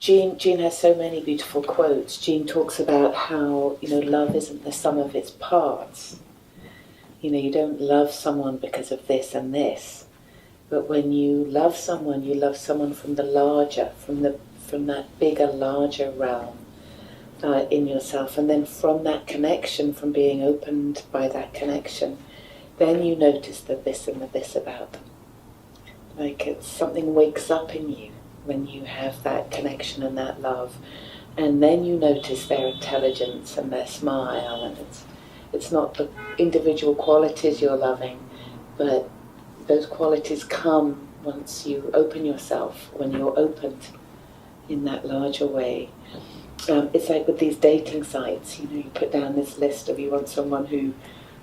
Jean has so many beautiful quotes. Jean talks about how, love isn't the sum of its parts. You don't love someone because of this and this. But when you love someone from the larger, from that bigger, larger realm in yourself. And then from that connection, from being opened by that connection, then you notice the this and the this about them. Like something wakes up in you when you have that connection and that love. And then you notice their intelligence and their smile. And it's not the individual qualities you're loving, but those qualities come once you open yourself, when you're opened in that larger way. It's like with these dating sites, you put down this list of you want someone who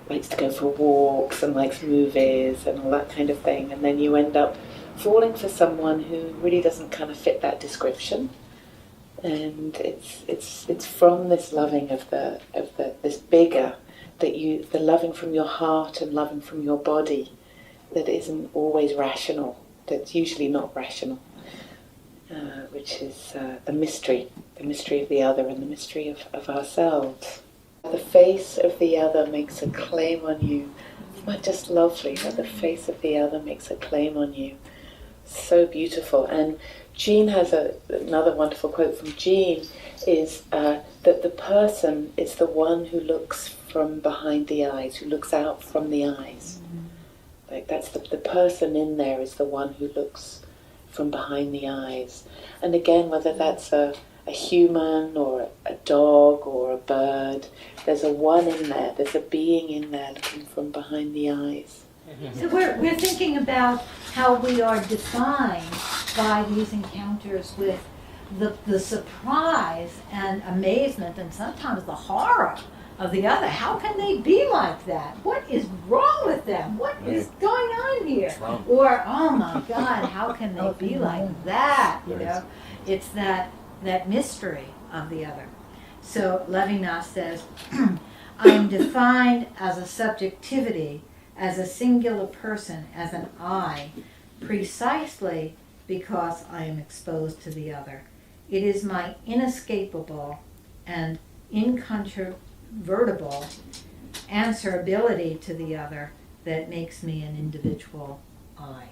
likes to go for walks and likes movies and all that kind of thing, and then you end up falling for someone who really doesn't kind of fit that description. And it's from this loving of this bigger, the loving from your heart and loving from your body, that isn't always rational, that's usually not rational, which is the mystery of the other and the mystery of ourselves. The face of the other makes a claim on you. It's not just lovely, but the face of the other makes a claim on you. So beautiful. And Jean has another wonderful quote from Jean, is that the person is the one who looks from behind the eyes, who looks out from the eyes. Like that's the person in there is the one who looks from behind the eyes. And again, whether that's a human or a dog or a bird, there's a one in there, there's a being in there looking from behind the eyes. So we're thinking about how we are defined by these encounters with the surprise and amazement and sometimes the horror of the other. How can they be like that? What is wrong with them? What is going on here? Or, oh my God, how can they be like that? It's that mystery of the other. So Levinas says, I am defined as a subjectivity, as a singular person, as an I, precisely because I am exposed to the other. It is my inescapable and incontrovertible answerability to the other that makes me an individual I.